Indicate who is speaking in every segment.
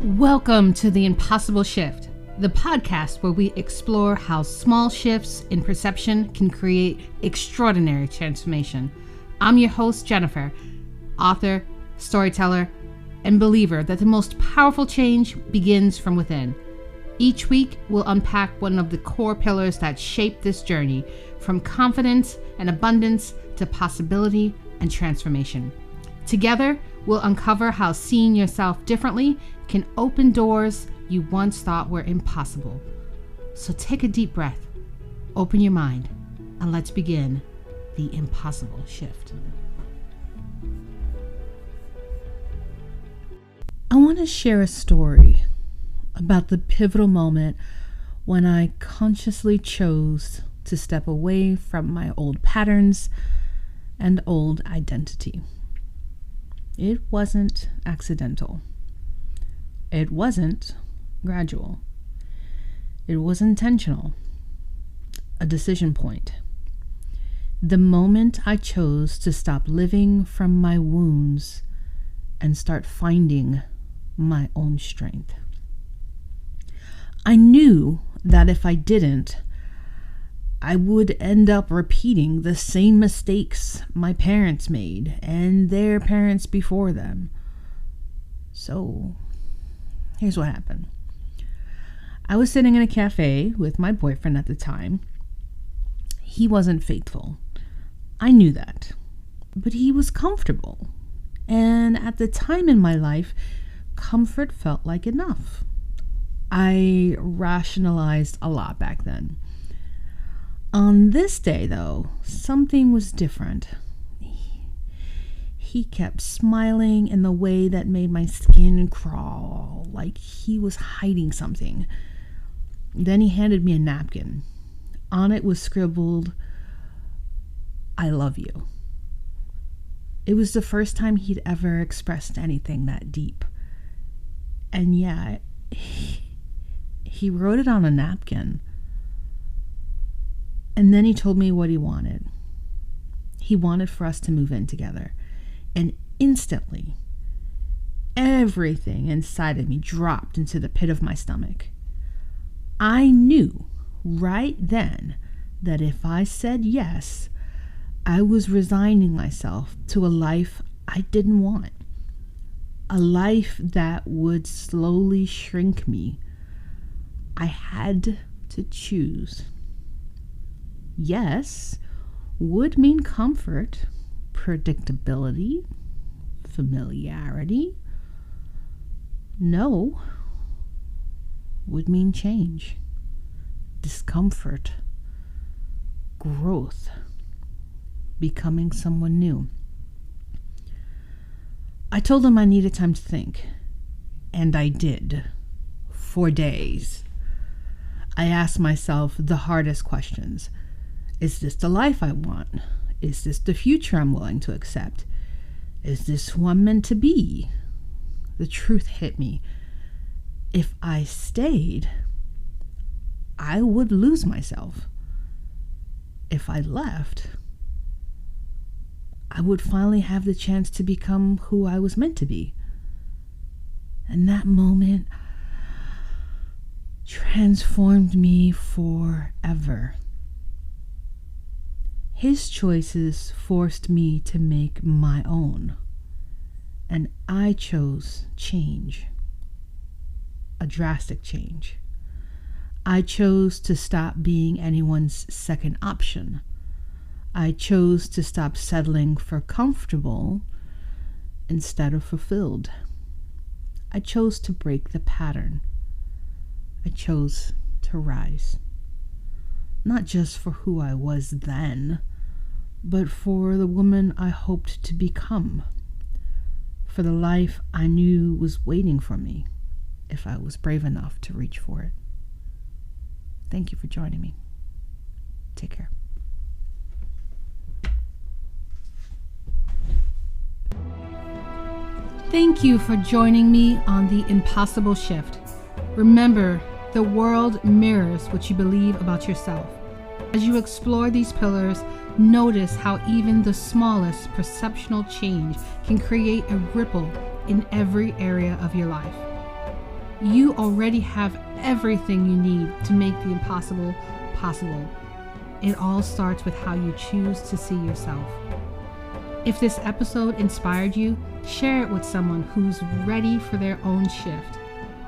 Speaker 1: Welcome to The Impossible Shift, the podcast where we explore how small shifts in perception can create extraordinary transformation. I'm your host, Jennifer, author, storyteller, and believer that the most powerful change begins from within. Each week, we'll unpack one of the core pillars that shape this journey, from confidence and abundance to possibility and transformation. Together, we'll uncover how seeing yourself differently can open doors you once thought were impossible. So take a deep breath, open your mind, and let's begin the impossible shift. I want to share a story about the pivotal moment when I consciously chose to step away from my old patterns and old identity. It wasn't accidental. It wasn't gradual. It was intentional. A decision point. The moment I chose to stop living from my wounds and start finding my own strength. I knew that if I didn't, I would end up repeating the same mistakes my parents made and their parents before them. So, here's what happened. I was sitting in a cafe with my boyfriend at the time. He wasn't faithful. I knew that. But he was comfortable. And at the time in my life, comfort felt like enough. I rationalized a lot back then. On this day, though, something was different. He kept smiling in the way that made my skin crawl, like he was hiding something. Then he handed me a napkin. On it was scribbled, "I love you." It was the first time he'd ever expressed anything that deep. And yeah, he wrote it on a napkin. And then he told me what he wanted. He wanted for us to move in together. And instantly, everything inside of me dropped into the pit of my stomach. I knew right then that if I said yes, I was resigning myself to a life I didn't want. A life that would slowly shrink me. I had to choose. Yes would mean comfort, predictability, familiarity. No would mean change, discomfort, growth, becoming someone new. I told him I needed time to think, and I did, for days. I asked myself the hardest questions. Is this the life I want? Is this the future I'm willing to accept? Is this who I'm meant to be? The truth hit me. If I stayed, I would lose myself. If I left, I would finally have the chance to become who I was meant to be. And that moment transformed me forever. His choices forced me to make my own, and I chose change, a drastic change. I chose to stop being anyone's second option. I chose to stop settling for comfortable instead of fulfilled. I chose to break the pattern. I chose to rise. Not just for who I was then, but for the woman I hoped to become, for the life I knew was waiting for me if I was brave enough to reach for it. Thank you for joining me. Take care. Thank you for joining me on The Impossible Shift. Remember, the world mirrors what you believe about yourself. As you explore these pillars, notice how even the smallest perceptual change can create a ripple in every area of your life. You already have everything you need to make the impossible possible. It all starts with how you choose to see yourself. If this episode inspired you, share it with someone who's ready for their own shift.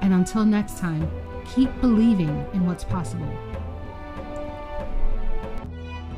Speaker 1: And until next time, keep believing in what's possible.